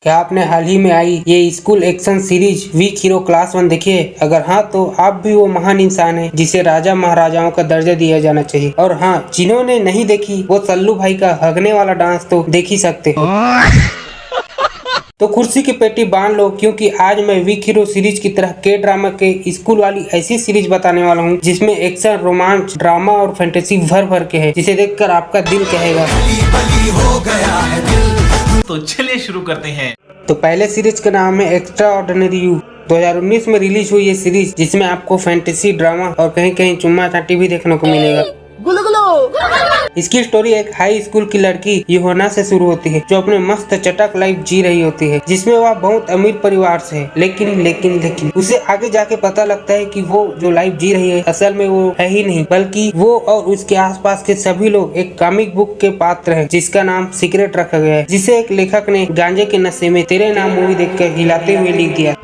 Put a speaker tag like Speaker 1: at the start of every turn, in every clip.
Speaker 1: क्या आपने हाल ही में आई ये school action series week hero class 1 देखी है? अगर हाँ तो आप भी वो महान इंसान हैं जिसे राजा महाराजाओं का दर्जा दिया जाना चाहिए। और हाँ, जिन्होंने नहीं देखी वो सल्लू भाई का हगने वाला डांस तो देख ही सकते हो। तो कुर्सी की पेटी बांध लो, क्योंकि आज मैं वीक हीरो सीरीज की तरह के ड्रामा के स्कूल वाली ऐसी सीरीज बताने वाला हूँ जिसमें एक्शन, रोमांच, ड्रामा और फैंटेसी भर भर के है, जिसे देखकर आपका दिल कहेगा
Speaker 2: बली हो गया है दिल। तो चलिए शुरू करते हैं।
Speaker 1: तो पहले सीरीज का नाम है एक्स्ट्रा ऑर्डिनरी यू। 2019 में रिलीज हुई ये सीरीज, जिसमें आपको फैंटेसी, ड्रामा और कहीं कहीं चुम्मा चाटी भी देखने को मिलेगा। इसकी स्टोरी एक हाई स्कूल की लड़की यूहना से शुरू होती है, जो अपने मस्त चटक लाइफ जी रही होती है, जिसमें वह बहुत अमीर परिवार से है। लेकिन उसे आगे जाके पता लगता है कि वो जो लाइफ जी रही है असल में वो है ही नहीं, बल्कि वो और उसके आसपास के सभी लोग एक कॉमिक बुक के पात्र हैं, जिसका नाम सीक्रेट रखा गया है, जिसे एक लेखक ने गांजे के नशे में तेरे नाम मूवी देखकर हिलाते हुए लिख दिया।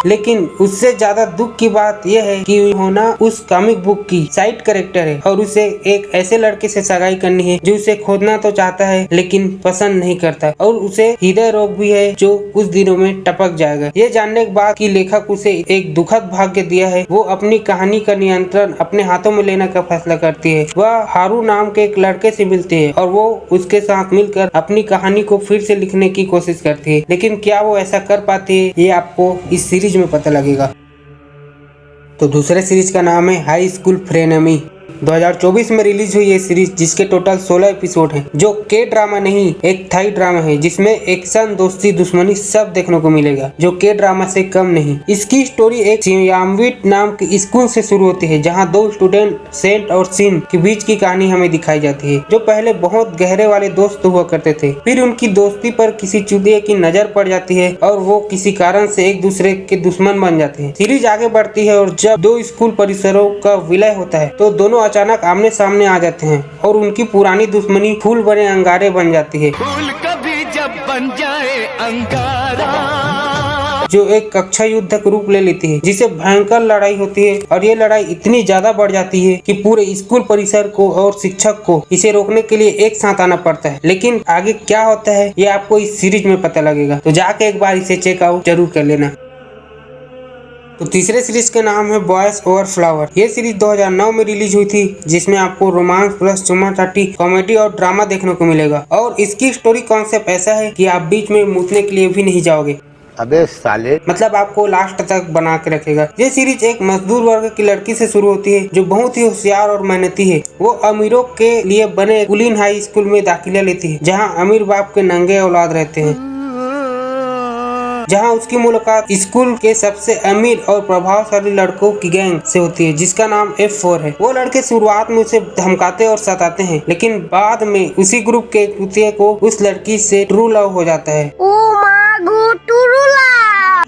Speaker 1: लेकिन उससे ज्यादा दुख की बात यह है कि यूहना उस कॉमिक बुक की साइड कैरेक्टर है और उसे एक ऐसे लड़के से सगाई करनी है जो उसे खोदना तो चाहता है लेकिन पसंद नहीं करता, और उसे हृदय रोग भी है जो कुछ दिनों में टपक जाएगा। ये जानने के बाद कि लेखक उसे एक दुखद भाग्य दिया है, वो अपनी कहानी का नियंत्रण अपने हाथों में लेने का फैसला करती है। वह हारू नाम के एक लड़के से मिलती है और वो उसके साथ मिलकर अपनी कहानी को फिर से लिखने की कोशिश करती है। लेकिन क्या वो ऐसा कर पाती है, ये आपको इस सीरीज में पता लगेगा। तो दूसरे सीरीज का नाम है हाई स्कूल फ्रेनेमी। 2024 में रिलीज हुई ये सीरीज, जिसके टोटल 16 एपिसोड हैं, जो के ड्रामा नहीं एक थाई ड्रामा है, जिसमें एक्शन, दोस्ती, दुश्मनी सब देखने को मिलेगा, जो के ड्रामा से कम नहीं। इसकी स्टोरी एक सियामविट नाम के स्कूल से शुरू होती है, जहां दो स्टूडेंट सेंट और सिन के बीच की कहानी हमें दिखाई जाती है, जो पहले बहुत गहरे वाले दोस्त हुआ करते थे। फिर उनकी दोस्ती पर किसी चुदिये की नजर पड़ जाती है और वो किसी कारण से एक दूसरे के दुश्मन बन जाते हैं। सीरीज आगे बढ़ती है और जब दो स्कूल परिसरों का विलय होता है तो दोनों अचानक आमने सामने आ जाते हैं और उनकी पुरानी दुश्मनी फूल बने अंगारे बन जाती है।
Speaker 2: फूल कभी जब बन जाए अंगारा,
Speaker 1: जो एक कक्षा युद्ध का रूप ले लेती है, जिसे भयंकर लड़ाई होती है, और ये लड़ाई इतनी ज्यादा बढ़ जाती है कि पूरे स्कूल परिसर को और शिक्षक को इसे रोकने के लिए एक साथ आना पड़ता है। लेकिन आगे क्या होता है ये आपको इस सीरीज में पता लगेगा, तो जाके एक बार इसे चेकआउट जरूर कर लेना। तो तीसरे सीरीज का नाम है बॉयज ओवर फ्लावर। ये सीरीज 2009 में रिलीज हुई थी, जिसमें आपको रोमांस प्लस चुम्मा चाटी, कॉमेडी और ड्रामा देखने को मिलेगा। और इसकी स्टोरी कॉन्सेप्ट ऐसा है कि आप बीच में मूतने के लिए भी नहीं जाओगे।
Speaker 3: अबे साले,
Speaker 1: मतलब आपको लास्ट तक बना के रखेगा। ये सीरीज एक मजदूर वर्ग की लड़की से शुरू होती है, जो बहुत ही होशियार और मेहनती है। वो अमीरों के लिए बने कुलीन हाई स्कूल में दाखिला लेती है, जहाँ अमीर बाप के नंगे औलाद रहते हैं, जहां उसकी मुलाकात स्कूल के सबसे अमीर और प्रभावशाली लड़कों की गैंग से होती है, जिसका नाम F4 है। वो लड़के शुरुआत में उसे धमकाते और सताते हैं, लेकिन बाद में उसी ग्रुप के कुत्ते को उस लड़की से ट्रू लव हो जाता है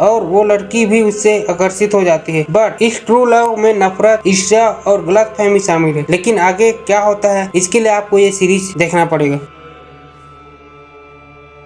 Speaker 1: और वो लड़की भी उससे आकर्षित हो जाती है। बट इस ट्रू लव में नफरत, ईर्ष्या और गलतफहमी शामिल है। लेकिन आगे क्या होता है इसके लिए आपको ये सीरीज देखना पड़ेगा।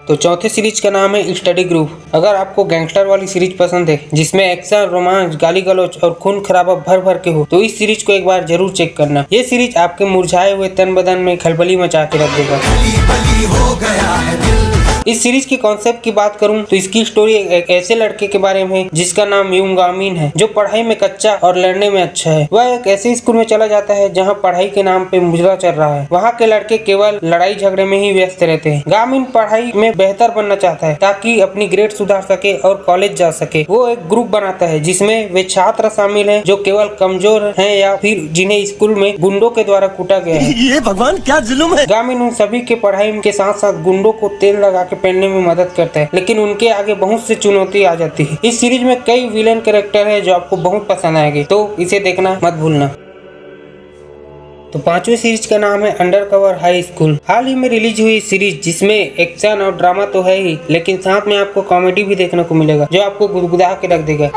Speaker 1: तो चौथे सीरीज का नाम है स्टडी ग्रुप। अगर आपको गैंगस्टर वाली सीरीज पसंद है, जिसमें एक्शन, रोमांस, गाली गलौज और खून खराबा भर भर के हो, तो इस सीरीज को एक बार जरूर चेक करना। ये सीरीज आपके मुरझाए हुए तन बदन में खलबली मचा के रख देगा।
Speaker 2: बली हो गया है दिल।
Speaker 1: इस सीरीज की कॉन्सेप्ट की बात करूं तो इसकी स्टोरी एक ऐसे लड़के के बारे में है जिसका नाम युंगामीन है, जो पढ़ाई में कच्चा और लड़ने में अच्छा है। वह एक ऐसे स्कूल में चला जाता है जहां पढ़ाई के नाम पे मुजरा चल रहा है। वहां के लड़के केवल लड़ाई झगड़े में ही व्यस्त रहते हैं। गामीन पढ़ाई में बेहतर बनना चाहता है ताकि अपनी ग्रेड सुधार सके और कॉलेज जा सके। वो एक ग्रुप बनाता है जिसमें वे छात्र शामिल हैं जो केवल कमजोर हैं या फिर जिन्हें स्कूल में गुंडों के द्वारा कूटा गया है।
Speaker 2: ये भगवान क्या जुल्म है।
Speaker 1: गामीन उन सभी के पढ़ाई के साथ साथ गुंडों को तेल लगा के पहनने में मदद करता है, लेकिन उनके आगे बहुत सी चुनौती आ जाती है। इस सीरीज में कई विलेन कैरेक्टर है जो आपको बहुत पसंद आएंगे, तो इसे देखना मत भूलना। तो पांचवी सीरीज का नाम है अंडरकवर हाई स्कूल। हाल ही में रिलीज हुई सीरीज, जिसमें एक्शन और ड्रामा तो है ही, लेकिन साथ में आपको कॉमेडी भी देखने को मिलेगा, जो आपको गुदगुदा के रख देगा।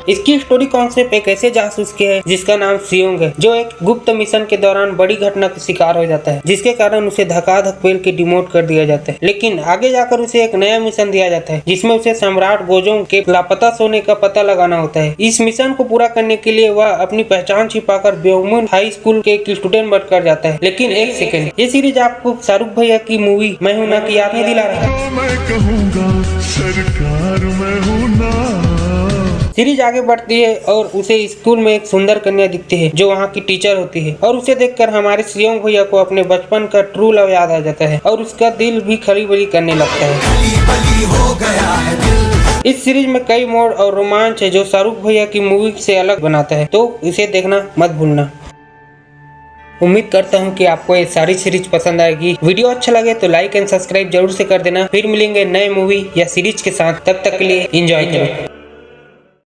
Speaker 1: इसकी स्टोरी कॉन्सेप्ट एक ऐसे जासूस की है जिसका नाम सियोंग है, जो एक गुप्त मिशन के दौरान बड़ी घटना का शिकार हो जाता है, जिसके कारण उसे धक्का-धक पेल के डिमोट कर दिया जाता है। लेकिन आगे जाकर उसे एक नया मिशन दिया जाता है जिसमें उसे सम्राट गोजोंग के लापता सोने का पता लगाना होता है। इस मिशन को पूरा करने के लिए वह अपनी पहचान छिपाकर ब्योमुन हाई स्कूल के एक स्टूडेंट बनकर जाता है। लेकिन एक सेकंड, ये सीरीज आपको शाहरुख भैया की मूवी मैं हूं ना की याद नहीं दिला रहा है?
Speaker 3: मैं कहूँगा सरकार मैं हूँ ना।
Speaker 1: सीरीज आगे बढ़ती है और उसे स्कूल में एक सुंदर कन्या दिखती है जो वहाँ की टीचर होती है, और उसे देखकर हमारे सियोंग भैया को अपने बचपन का ट्रू लव याद आ जाता है और उसका दिल भी खली बली करने लगता है।
Speaker 2: बली हो गया है दिल।
Speaker 1: इस सीरीज में कई मोड़ और रोमांच है जो शाहरुख भैया की मूवी से अलग बनाता है, तो इसे देखना मत भूलना। उम्मीद करता हूँ कि आपको ये सारी सीरीज पसंद आएगी। वीडियो अच्छा लगे तो लाइक एंड सब्सक्राइब जरूर से कर देना। फिर मिलेंगे नए मूवी या सीरीज के साथ, तब तक के लिए एंजॉय करो।